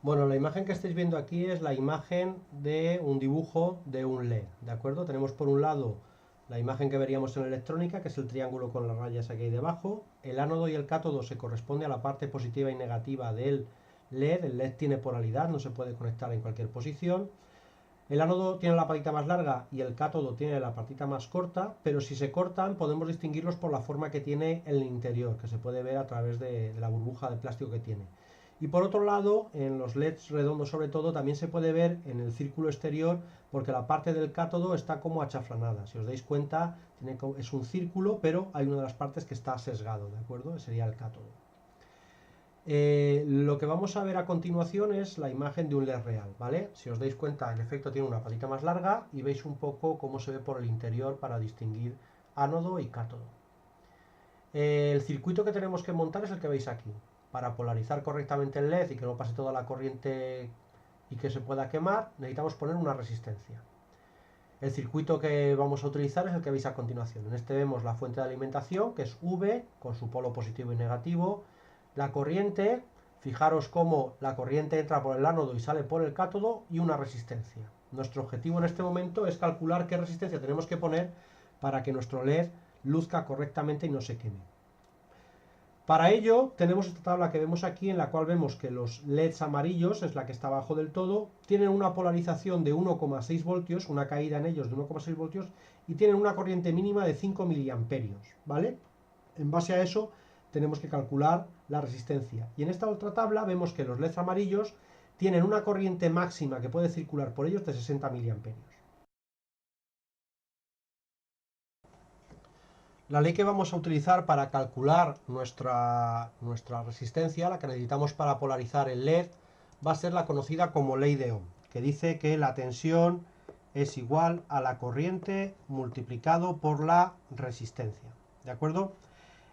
Bueno, la imagen que estáis viendo aquí es la imagen de un dibujo de un LED, ¿de acuerdo? Tenemos por un lado la imagen que veríamos en electrónica, que es el triángulo con las rayas aquí debajo. El ánodo y el cátodo se corresponde a la parte positiva y negativa del LED. El LED tiene polaridad, no se puede conectar en cualquier posición. El ánodo tiene la patita más larga y el cátodo tiene la patita más corta, pero si se cortan podemos distinguirlos por la forma que tiene el interior, que se puede ver a través de la burbuja de plástico que tiene. Y por otro lado, en los LEDs redondos sobre todo, también se puede ver en el círculo exterior, porque la parte del cátodo está como achaflanada. Si os dais cuenta, es un círculo, pero hay una de las partes que está sesgado, ¿de acuerdo? Ese sería el cátodo. Lo que vamos a ver a continuación es la imagen de un LED real, ¿vale? Si os dais cuenta, el efecto tiene una patita más larga y veis un poco cómo se ve por el interior para distinguir ánodo y cátodo. El circuito que tenemos que montar es el que veis aquí. Para polarizar correctamente el LED y que no pase toda la corriente y que se pueda quemar, necesitamos poner una resistencia. El circuito que vamos a utilizar es el que veis a continuación. En este vemos la fuente de alimentación, que es V, con su polo positivo y negativo. La corriente, fijaros cómo la corriente entra por el ánodo y sale por el cátodo, y una resistencia. Nuestro objetivo en este momento es calcular qué resistencia tenemos que poner para que nuestro LED luzca correctamente y no se queme. Para ello tenemos esta tabla que vemos aquí, en la cual vemos que los LEDs amarillos, es la que está abajo del todo, tienen una polarización de 1,6 voltios, una caída en ellos de 1,6 voltios, y tienen una corriente mínima de 5 miliamperios, ¿vale? En base a eso tenemos que calcular la resistencia. Y en esta otra tabla vemos que los LEDs amarillos tienen una corriente máxima que puede circular por ellos de 60 miliamperios. La ley que vamos a utilizar para calcular nuestra resistencia, la que necesitamos para polarizar el LED, va a ser la conocida como ley de Ohm, que dice que la tensión es igual a la corriente multiplicado por la resistencia. ¿De acuerdo?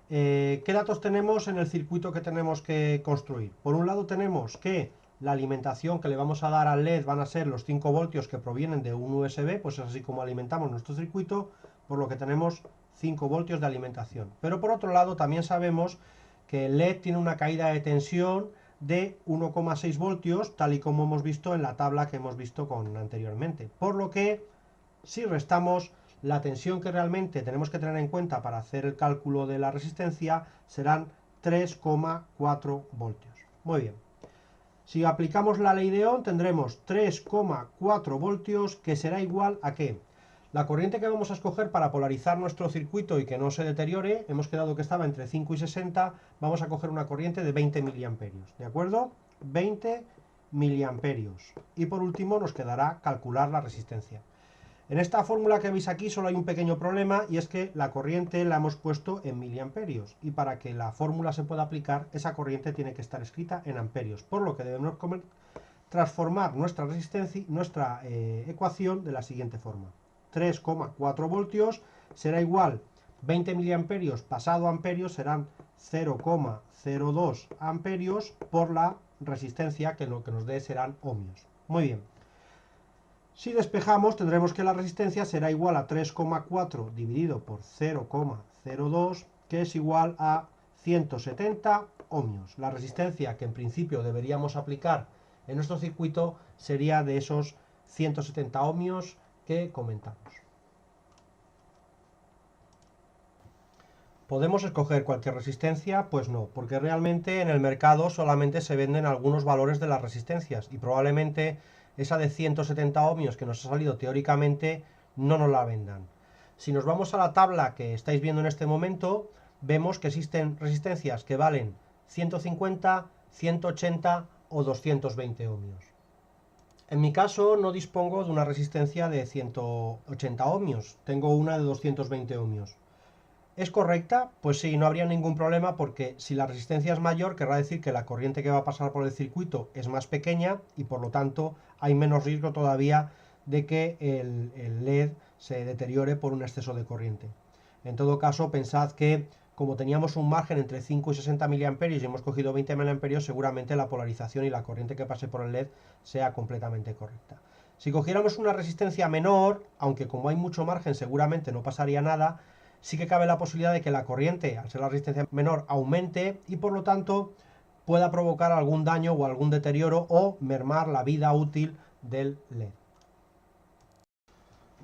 ¿Qué datos tenemos en el circuito que tenemos que construir? Por un lado tenemos que la alimentación que le vamos a dar al LED van a ser los 5 voltios que provienen de un USB, pues es así como alimentamos nuestro circuito, por lo que tenemos 5 voltios de alimentación. Pero por otro lado también sabemos que el LED tiene una caída de tensión de 1,6 voltios, tal y como hemos visto en la tabla que hemos visto anteriormente. Por lo que, si restamos, la tensión que realmente tenemos que tener en cuenta para hacer el cálculo de la resistencia serán 3,4 voltios. Muy bien. Si aplicamos la ley de Ohm, tendremos 3,4 voltios, que será igual a ¿qué? La corriente que vamos a escoger para polarizar nuestro circuito y que no se deteriore, hemos quedado que estaba entre 5 y 60, vamos a coger una corriente de 20 miliamperios, ¿de acuerdo? 20 miliamperios. Y por último nos quedará calcular la resistencia. En esta fórmula que veis aquí solo hay un pequeño problema, y es que la corriente la hemos puesto en miliamperios, y para que la fórmula se pueda aplicar, esa corriente tiene que estar escrita en amperios, por lo que debemos transformar nuestra resistencia, nuestra ecuación de la siguiente forma. 3,4 voltios será igual 20 miliamperios pasado a amperios serán 0,02 amperios por la resistencia, que lo que nos dé serán ohmios. Muy bien. Si despejamos, tendremos que la resistencia será igual a 3,4 dividido por 0,02, que es igual a 170 ohmios. La resistencia que en principio deberíamos aplicar en nuestro circuito sería de esos 170 ohmios que comentamos. ¿Podemos escoger cualquier resistencia? Pues no, porque realmente en el mercado solamente se venden algunos valores de las resistencias, y probablemente esa de 170 ohmios que nos ha salido teóricamente no nos la vendan. Si nos vamos a la tabla que estáis viendo en este momento, vemos que existen resistencias que valen 150, 180 o 220 ohmios. En mi caso no dispongo de una resistencia de 180 ohmios, tengo una de 220 ohmios. ¿Es correcta? Pues sí, no habría ningún problema, porque si la resistencia es mayor, querrá decir que la corriente que va a pasar por el circuito es más pequeña, y por lo tanto hay menos riesgo todavía de que el LED se deteriore por un exceso de corriente. En todo caso, pensad que como teníamos un margen entre 5 y 60 mA y hemos cogido 20 mA, seguramente la polarización y la corriente que pase por el LED sea completamente correcta. Si cogiéramos una resistencia menor, aunque como hay mucho margen seguramente no pasaría nada, sí que cabe la posibilidad de que la corriente, al ser la resistencia menor, aumente y por lo tanto pueda provocar algún daño o algún deterioro o mermar la vida útil del LED.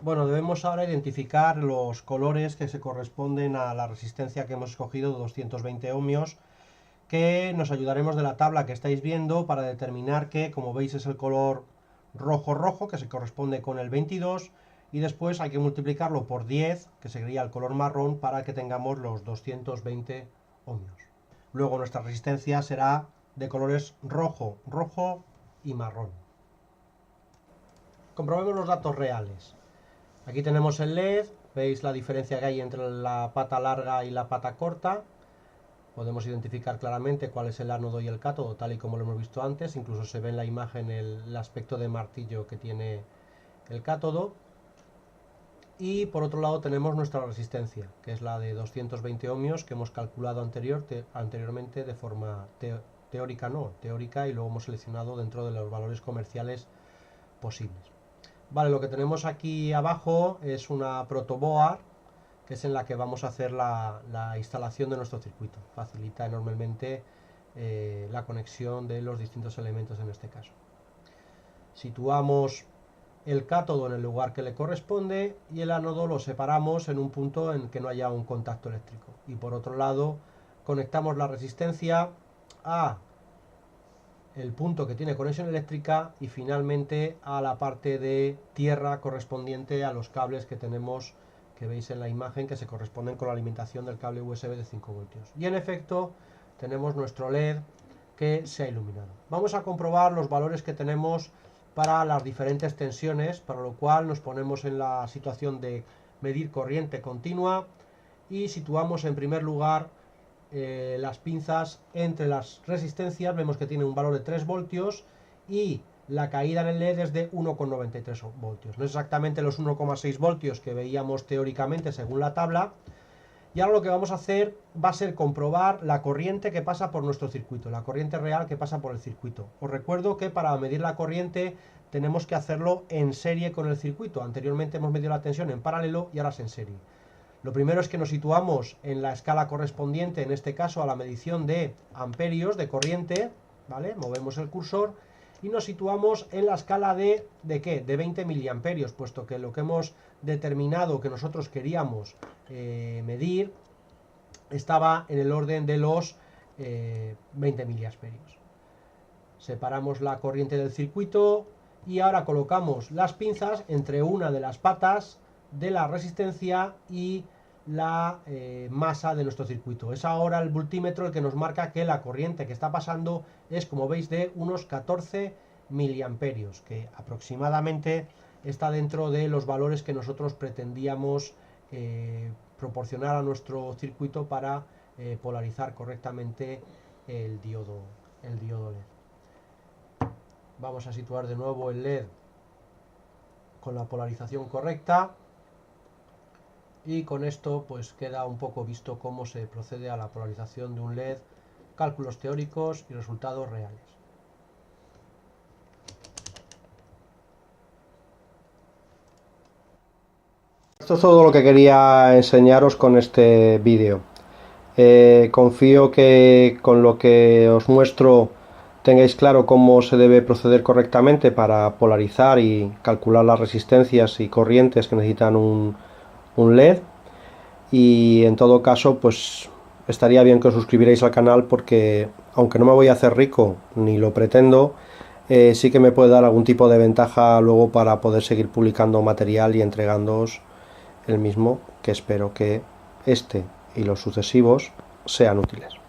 Bueno, debemos ahora identificar los colores que se corresponden a la resistencia que hemos escogido de 220 ohmios, que nos ayudaremos de la tabla que estáis viendo para determinar que, como veis, es el color rojo, que se corresponde con el 22, y después hay que multiplicarlo por 10, que sería el color marrón, para que tengamos los 220 ohmios. Luego nuestra resistencia será de colores rojo y marrón. Comprobemos los datos reales. Aquí tenemos el LED, veis la diferencia que hay entre la pata larga y la pata corta. Podemos identificar claramente cuál es el ánodo y el cátodo, tal y como lo hemos visto antes. Incluso se ve en la imagen el aspecto de martillo que tiene el cátodo. Y por otro lado tenemos nuestra resistencia, que es la de 220 ohmios que hemos calculado anteriormente de forma teórica, y luego hemos seleccionado dentro de los valores comerciales posibles. Vale, lo que tenemos aquí abajo es una protoboard, que es en la que vamos a hacer la instalación de nuestro circuito. Facilita enormemente la conexión de los distintos elementos en este caso. Situamos el cátodo en el lugar que le corresponde y el ánodo lo separamos en un punto en que no haya un contacto eléctrico. Y por otro lado, conectamos la resistencia a el punto que tiene conexión eléctrica y finalmente a la parte de tierra correspondiente a los cables que tenemos, que veis en la imagen, que se corresponden con la alimentación del cable USB de 5 voltios. Y en efecto tenemos nuestro LED que se ha iluminado. Vamos a comprobar los valores que tenemos para las diferentes tensiones, para lo cual nos ponemos en la situación de medir corriente continua y situamos en primer lugar las pinzas entre las resistencias. Vemos que tiene un valor de 3 voltios y la caída en el LED es de 1,93 voltios. No es exactamente los 1,6 voltios que veíamos teóricamente según la tabla. Y ahora lo que vamos a hacer va a ser comprobar la corriente que pasa por nuestro circuito, la corriente real que pasa por el circuito. Os recuerdo que para medir la corriente tenemos que hacerlo en serie con el circuito. Anteriormente hemos medido la tensión en paralelo y ahora es en serie. Lo primero es que nos situamos en la escala correspondiente, en este caso a la medición de amperios de corriente, ¿vale? Movemos el cursor y nos situamos en la escala ¿de qué? De 20 miliamperios, puesto que lo que hemos determinado que nosotros queríamos medir estaba en el orden de los 20 miliamperios. Separamos la corriente del circuito y ahora colocamos las pinzas entre una de las patas de la resistencia y la masa de nuestro circuito. Es ahora el multímetro el que nos marca que la corriente que está pasando es, como veis, de unos 14 miliamperios, que aproximadamente está dentro de los valores que nosotros pretendíamos proporcionar a nuestro circuito para polarizar correctamente el diodo LED. Vamos a situar de nuevo el LED con la polarización correcta. Y con esto pues queda un poco visto cómo se procede a la polarización de un LED, cálculos teóricos y resultados reales. Esto es todo lo que quería enseñaros con este vídeo. Confío que con lo que os muestro tengáis claro cómo se debe proceder correctamente para polarizar y calcular las resistencias y corrientes que necesitan un LED, y en todo caso pues estaría bien que os suscribierais al canal, porque aunque no me voy a hacer rico ni lo pretendo, sí que me puede dar algún tipo de ventaja luego para poder seguir publicando material y entregándoos el mismo, que espero que este y los sucesivos sean útiles.